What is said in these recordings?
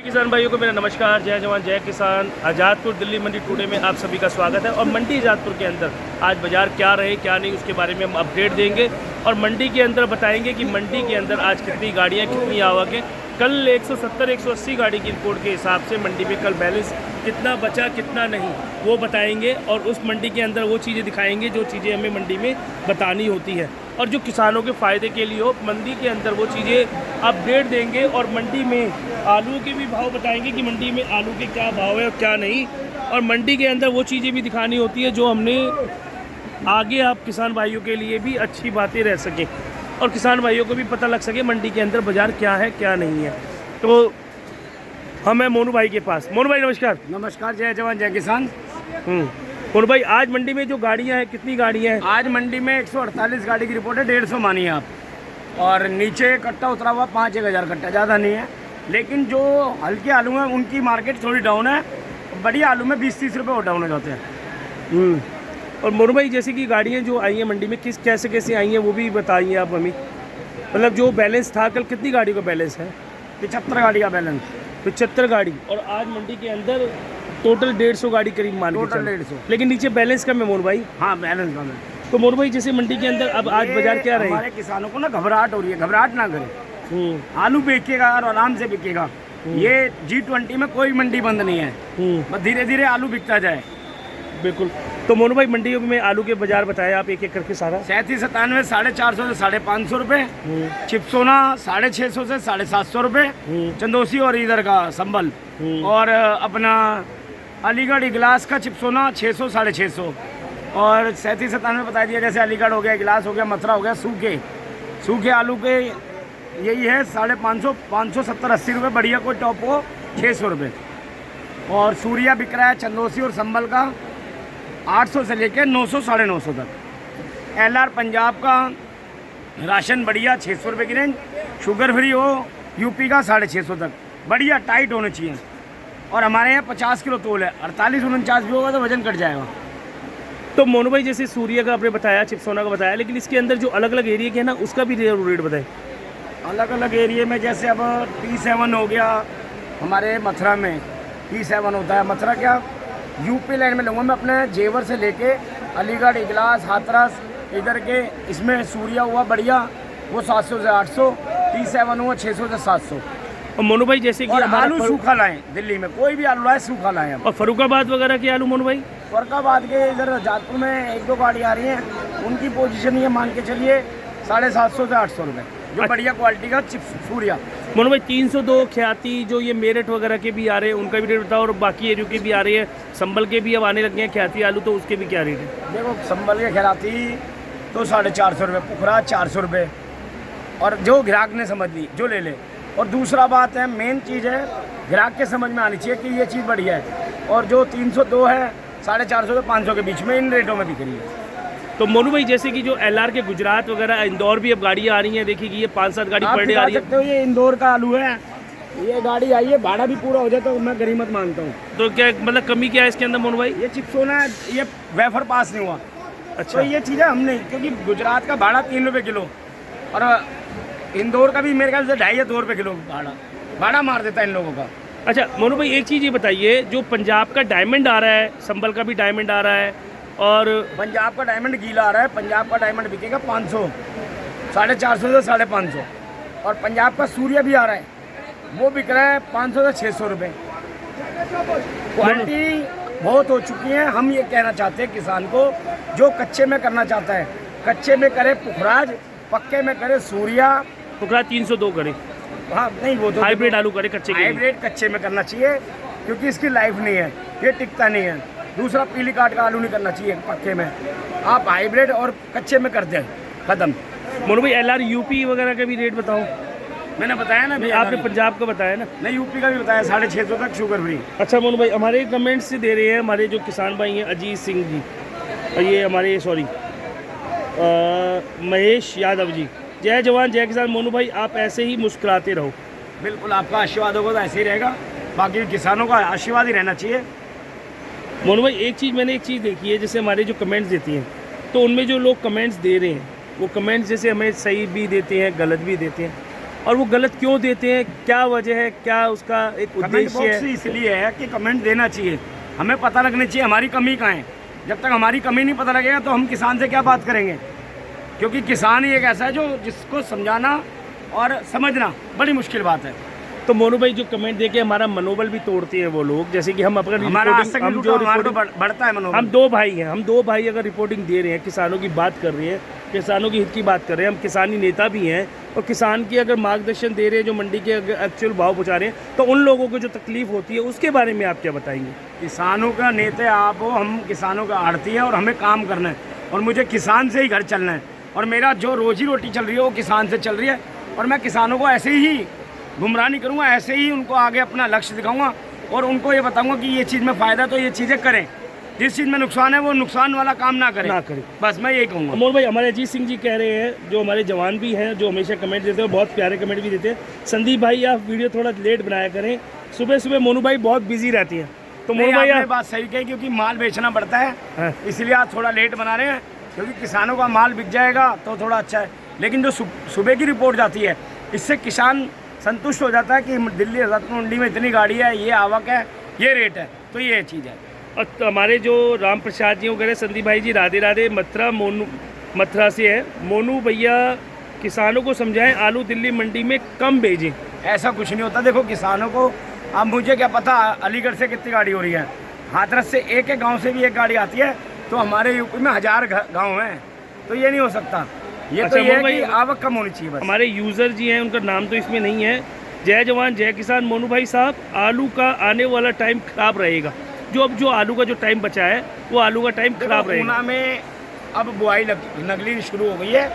किसान भाइयों को मेरा नमस्कार। जय जवान जय किसान। आज़ादपुर दिल्ली मंडी टुडे में आप सभी का स्वागत है। और मंडी आज़ादपुर के अंदर आज बाज़ार क्या रहे क्या नहीं उसके बारे में हम अपडेट देंगे और मंडी के अंदर बताएंगे कि मंडी के अंदर आज कितनी गाड़ियाँ कितनी आवक है। कल 170-180 गाड़ी की रिपोर्ट के हिसाब से मंडी में कल बैलेंस कितना बचा कितना नहीं वो बताएंगे और उस मंडी के अंदर वो चीज़ें दिखाएंगे जो चीज़ें हमें मंडी में बतानी होती है और जो किसानों के फ़ायदे के लिए हो। मंडी के अंदर वो चीज़ें अपडेट देंगे और मंडी में आलू के भी भाव बताएंगे कि मंडी में आलू के क्या भाव है और क्या नहीं। और मंडी के अंदर वो चीज़ें भी दिखानी होती है जो हमने आगे आप किसान भाइयों के लिए भी अच्छी बातें रह सकें और किसान भाइयों को भी पता लग सके मंडी के अंदर बाज़ार क्या है क्या नहीं है। तो हम हैं मोनू भाई के पास। मोनू भाई नमस्कार। नमस्कार, जय जवान जय किसान। मोनू भाई आज मंडी में जो गाड़ियाँ हैं कितनी गाड़ियाँ हैं? आज मंडी में 148 गाड़ी की रिपोर्ट है। 150 मानिए आप। और नीचे कट्टा उतरा हुआ 5-1000 कट्टा, ज़्यादा नहीं है। लेकिन जो हल्के आलू हैं उनकी मार्केट थोड़ी डाउन है। बढ़िया आलू में 20-30 रुपये और डाउन हो जाते हैं। और मोनू भाई जैसे कि गाड़ियाँ जो आई हैं मंडी में किस कैसे कैसे आई हैं वो भी बताइए आप हमें। मतलब जो बैलेंस था कल कितनी गाड़ी का बैलेंस है? 75 गाड़ी का बैलेंस। 75 गाड़ी। और आज मंडी के अंदर टोटल 150 गाड़ी करीब मान के टोटल चलो। 150। लेकिन नीचे बैलेंस कम है मोनू भाई। हाँ, बैलेंस कम है। तो मोनू भाई जैसे मंडी के अंदर अब आज बाजार क्या रहे? हमारे किसानों को ना घबराहट हो रही है। घबराहट ना करें, आलू बिकेगा और आराम से बिकेगा। ये G20 में कोई मंडी बंद नहीं है। बस धीरे धीरे आलू बिकता जाए। बिल्कुल। तो मोनू भाई मंडियों में आलू के बाजार बताए आप एक एक करके सारा। 37-97 450 से 550 रुपये। चिपसोना 650 से 750 रुपये। चंदोसी और इधर का संबल। और अपना अलीगढ़ इगलास का चिपसोना 600 650। और 37-97 बता दिया। जैसे अलीगढ़ हो गया, इगलास हो गया, मथुरा हो गया। सूखे आलू के यही है 550 570-80 रुपये। बढ़िया कोई टॉप हो 600 रुपये। और सूर्या बिक रहा है चंदोसी और संबल का 800 से लेकर 900 950 तक। LR पंजाब का राशन बढ़िया 600 रुपये की रेंज। शुगर फ्री हो यूपी का 650 तक। बढ़िया टाइट होने चाहिए। और हमारे यहाँ 50 किलो तोल है। 48-49 भी होगा तो वजन कट जाएगा। तो मोनू भाई जैसे सूर्य का आपने बताया, चिपसोना का बताया, लेकिन इसके अंदर जो अलग अलग एरिया के है ना उसका भी रेट बताएं। अलग अलग एरिया में जैसे अब T7 हो गया हमारे मथुरा में। T7 होता है मथुरा क्या यूपी लाइन में लूँगा मैं। अपने जेवर से लेके अलीगढ़ इगलास हाथरस इधर के इसमें सूर्या हुआ बढ़िया वो 700 से 800। T7 हुआ 600 से 700। और मोनू भाई जैसे कि आलू सूखा लाएं, दिल्ली में कोई भी आलू लाए सूखा लाएं। और फरुखाबाद वगैरह के आलू मोनू भाई? फरुखाबाद के इधर जादपुर में 1-2 गाड़ी आ रही हैं। उनकी पोजीशन ये मान के चलिए 750 से 800 रुपये जो बढ़िया क्वालिटी का चिप्स सूर्या। मोनू भाई 302 ख्याति जो ये मेरठ वगैरह के भी आ रहे हैं उनका भी रेट बताओ। और बाकी एरियो के भी आ रही है। संबल के भी अब आने लगे हैं ख्याति आलू, तो उसके भी क्या रेट है? देखो संबल के ख्याति तो 450 रुपये, पुखरा 400 रुपये। और जो ग्राहक ने समझ ली जो ले ले। और दूसरा बात है, मेन चीज़ है ग्राहक के समझ में आनी चाहिए कि ये चीज़ बढ़िया है। और जो 302 है 450 से 500 के बीच में इन रेटों में बिक रही है। तो मोनू भाई जैसे कि जो LR के गुजरात वगैरह इंदौर भी अब गाड़ियाँ आ रही हैं। देखिए कि ये 5-7 गाड़ी पर डे आ रही है। सकते हो ये इंदौर का आलू है। ये गाड़ी आई है, भाड़ा भी पूरा हो जाए तो मैं गरीमत मानता हूँ। तो क्या मतलब कमी क्या है इसके अंदर मोनू भाई? ये चिपसोना ये वेफर पास नहीं हुआ। अच्छा, तो ये चीज़ें हमने क्योंकि गुजरात का भाड़ा 3 रुपये किलो और इंदौर का भी मेरे ख्याल से 2.5 या 2 रुपये किलो भाड़ा मार देता है इन लोगों का। अच्छा मोनू भाई एक चीज़ ये बताइए, जो पंजाब का डायमंड आ रहा है, संबल का भी डायमंड आ रहा है और पंजाब का डायमंड गीला आ रहा है। पंजाब का डायमंड बिकेगा 500 450 से 550। और पंजाब का सूर्य भी आ रहा है, वो बिक रहा है 500 से 600 रुपये। क्वालिटी बहुत हो चुकी है। हम ये कहना चाहते हैं किसान को जो कच्चे में करना चाहता है कच्चे में करे पुखराज, पक्के में करे सूर्या। पुखरा 302 करे। हाँ नहीं, वो तो हाइब्रिड आलू करे कच्चे के। हाइब्रिड कच्चे में करना चाहिए क्योंकि इसकी लाइफ नहीं है, ये टिकता नहीं है। दूसरा पीली काट का आलू नहीं करना चाहिए पक्के में। आप हाइब्रिड और कच्चे में करते हैं खत्म। मोनू भाई LR यूपी वगैरह का भी रेट बताओ। मैंने बताया ना, आपने पंजाब का बताया ना? नहीं, यूपी का भी बताया 650 तक शुगर फ्री। अच्छा मोनू भाई हमारे कमेंट्स से दे रहे हैं हमारे जो किसान भाई हैं अजीत सिंह जी और ये हमारे महेश यादव जी। जय जवान जय किसान। मोनू भाई आप ऐसे ही मुस्कुराते रहो। बिल्कुल, आपका आशीर्वाद होगा तो ऐसे ही रहेगा। बाकी किसानों का आशीर्वाद ही रहना चाहिए। मोनू भाई मैंने एक चीज़ देखी है, जैसे हमारे जो कमेंट्स देती हैं तो उनमें जो लोग कमेंट्स दे रहे हैं वो कमेंट्स जैसे हमें सही भी देते हैं गलत भी देते हैं। और वो गलत क्यों देते हैं, क्या वजह है, क्या उसका एक कमेंट उद्देश्य बॉक्स है? इसलिए है कि कमेंट देना चाहिए, हमें पता लगना चाहिए हमारी कमी कहाँ है। जब तक हमारी कमी नहीं पता लगेगा तो हम किसान से क्या बात करेंगे, क्योंकि किसान ही एक ऐसा है जो जिसको समझाना और समझना बड़ी मुश्किल बात है। तो मोनू भाई जो कमेंट देके हमारा मनोबल भी तोड़ते हैं वो लोग, जैसे कि हम अपना हमारा आज तक हम नहीं जो टूटा, हमारा तो रिपोर्टिंग, बढ़ता है मनोबल। हम दो भाई हैं, हम दो भाई अगर रिपोर्टिंग दे रहे हैं, किसानों की बात कर रहे हैं, किसानों की हित की बात कर रहे हैं, हम किसानी नेता भी हैं और किसान की अगर मार्गदर्शन दे रहे हैं, जो मंडी के अगर एक्चुअल भाव पहुँचा रहे हैं, तो उन लोगों को जो तकलीफ होती है उसके बारे में आप क्या बताएंगे? किसानों का नेता आप हो, हम किसानों का आड़ती है और हमें काम करना है और मुझे किसान से ही घर चलना है और मेरा जो रोजी रोटी चल रही है वो किसान से चल रही है और मैं किसानों को ऐसे ही गुमराह नहीं करूँगा, ऐसे ही उनको आगे अपना लक्ष्य दिखाऊंगा और उनको ये बताऊंगा कि ये चीज़ में फ़ायदा तो ये चीज़ें करें, जिस चीज़ में नुकसान है वो नुकसान वाला काम ना करें। बस मैं यही कहूँगा। मोनू भाई, हमारे अजीत सिंह जी कह रहे हैं, जो हमारे जवान भी हैं, जो हमेशा कमेंट देते हैं, बहुत प्यारे कमेंट भी देते हैं, संदीप भाई आप वीडियो थोड़ा लेट बनाया करें, सुबह सुबह मोनू भाई बहुत बिजी रहती हैं। तो मोनू भाई आपने बात सही कही, क्योंकि माल बेचना पड़ता है, हाँ। इसलिए आज थोड़ा लेट बना रहे हैं, क्योंकि किसानों का माल बिक जाएगा तो थोड़ा अच्छा है। लेकिन जो सुबह की रिपोर्ट जाती है, इससे किसान संतुष्ट हो जाता है कि दिल्ली रत्न मंडी में इतनी गाड़ी है, ये आवक है, ये रेट है, तो ये चीज़ है। और तो हमारे जो राम प्रसाद जी वो कह रहे हैं, संदीप भाई जी राधे राधे, मथुरा से है, मोनू भैया किसानों को समझाएं आलू दिल्ली मंडी में कम भेजें। ऐसा कुछ नहीं होता। देखो किसानों को, अब मुझे क्या पता अलीगढ़ से कितनी गाड़ी हो रही है, हाथरस से एक गांव से भी एक गाड़ी आती है, तो हमारे यूपी में 1000 गांव हैं, तो ये नहीं हो सकता। ये अच्छा, तो ये है भाई, कि आवक कम होनी चाहिए बस। हमारे यूज़र जी हैं, उनका नाम तो इसमें नहीं है। जय जवान जय किसान। मोनू भाई साहब, आलू का आने वाला टाइम खराब रहेगा, जो आलू का जो टाइम बचा है वो आलू का टाइम खराब रहेगा। ऊना में अब बुआई नगली शुरू हो गई है,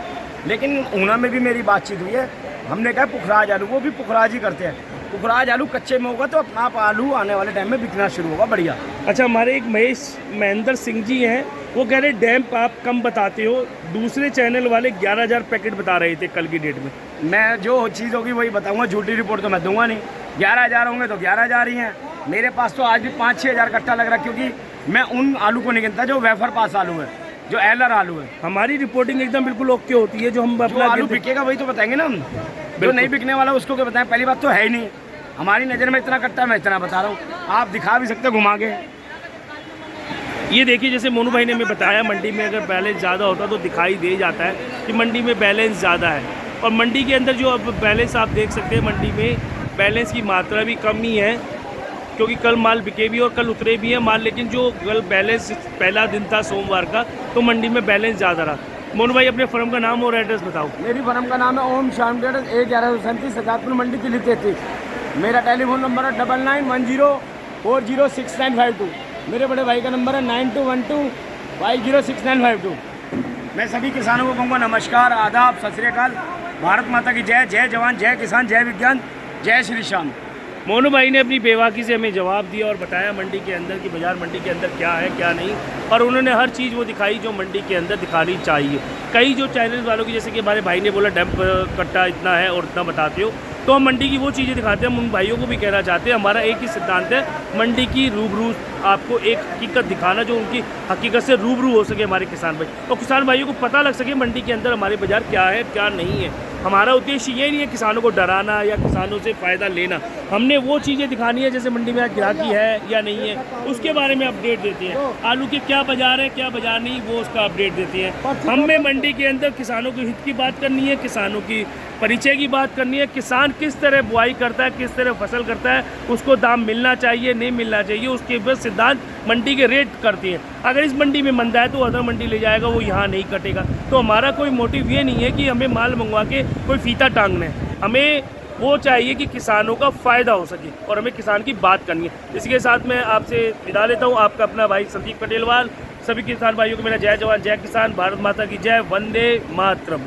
लेकिन ऊना में भी मेरी बातचीत हुई है, हमने कहा पुखराज आलू, वो भी पुखराज ही करते हैं। पुखराज आलू कच्चे में होगा तो अपना आप आलू आने वाले टाइम में बिकना शुरू होगा, बढ़िया। अच्छा, हमारे एक महेंद्र सिंह जी हैं, वो कह रहे डैम्प आप कम बताते हो, दूसरे चैनल वाले 11,000 पैकेट बता रहे थे कल की डेट में। मैं जो चीज़ होगी वही बताऊंगा, झूठी रिपोर्ट तो मैं दूंगा नहीं। 11,000 होंगे तो 11,000 ही हैं। मेरे पास तो आज भी 5-6 हज़ार कट्टा लग रहा है, क्योंकि मैं उन आलू को नहीं गिनता जो वेफर पास आलू है, जो एलर आलू है। हमारी रिपोर्टिंग एकदम बिल्कुल ओके होती है, जो हम अपना आलू बिकेगा वही तो बताएंगे ना हम, जो नहीं बिकने वाला उसको क्या बताएं। पहली बात तो है ही नहीं, हमारी नज़र में इतना कट्टा, मैं इतना बता रहा हूँ, आप दिखा भी सकते हो घुमा के। ये देखिए, जैसे मोनू भाई ने हमें बताया, मंडी में अगर बैलेंस ज़्यादा होता तो दिखाई दे जाता है कि मंडी में बैलेंस ज़्यादा है, और मंडी के अंदर जो अब बैलेंस आप देख सकते हैं, मंडी में बैलेंस की मात्रा भी कम ही है, क्योंकि कल माल बिके भी और कल उतरे भी हैं माल, लेकिन जो कल बैलेंस पहला दिन था सोमवार का, तो मंडी में बैलेंस ज़्यादा रहा। मोनू भाई, अपने फर्म का नाम और एड्रेस बताओ। मेरी फर्म का नाम है ओम श्याम ट्रेडर्स, 1137 सजादपुर मंडी दिल्ली 33। मेरा टेलीफोन नंबर है 9910406952। मेरे बड़े भाई का नंबर है 9212506952। मैं सभी किसानों को कहूँगा नमस्कार, आदाब, सत श्री अकाल, भारत माता की जय, जय जवान जय किसान जय विज्ञान, जय श्री श्याम। मोनू भाई ने अपनी बेवाकी से हमें जवाब दिया और बताया मंडी के अंदर की, बाजार मंडी के अंदर क्या है क्या नहीं, और उन्होंने हर चीज़ वो दिखाई जो मंडी के अंदर दिखानी चाहिए। कई जो चैनल वालों की, जैसे कि हमारे भाई ने बोला डंप कट्टा इतना है और इतना बताते हो, तो हम मंडी की वो चीज़ें दिखाते हैं। हम उन भाइयों को भी कहना चाहते हैं, हमारा एक ही सिद्धांत है, मंडी की रूबरू आपको एक हकीकत दिखाना, जो उनकी हकीकत से रूबरू हो सके हमारे किसान भाई, और किसान भाइयों को पता लग सके मंडी के अंदर हमारे बाज़ार क्या है क्या नहीं है। हमारा उद्देश्य ये नहीं है किसानों को डराना या किसानों से फ़ायदा लेना, हमने वो चीज़ें दिखानी है, जैसे मंडी में आज ग्राहकी है या नहीं है उसके बारे में अपडेट देते हैं। आलू के क्या बाज़ार है क्या बाज़ार नहीं, वो उसका अपडेट देते हैं। हमें मंडी के अंदर किसानों के हित की बात करनी है, किसानों की परिचय की बात करनी है, किसान किस तरह बुआई करता है, किस तरह फसल करता है, उसको दाम मिलना चाहिए नहीं मिलना चाहिए, उसके बस सिद्धांत मंडी के रेट करती हैं। अगर इस मंडी में मंदा है तो अदर मंडी ले जाएगा, वो यहाँ नहीं कटेगा। तो हमारा कोई मोटिव ये नहीं है कि हमें माल मंगवा के कोई फीता टांगना है, हमें वो चाहिए कि किसानों का फ़ायदा हो सके और हमें किसान की बात करनी है। इसके साथ मैं आपसे विदा लेता हूँ, आपका अपना भाई संदीप पटेलवाल। सभी किसान भाइयों को मेरा जय जवान जय किसान, भारत माता की जय, वंदे मातरम।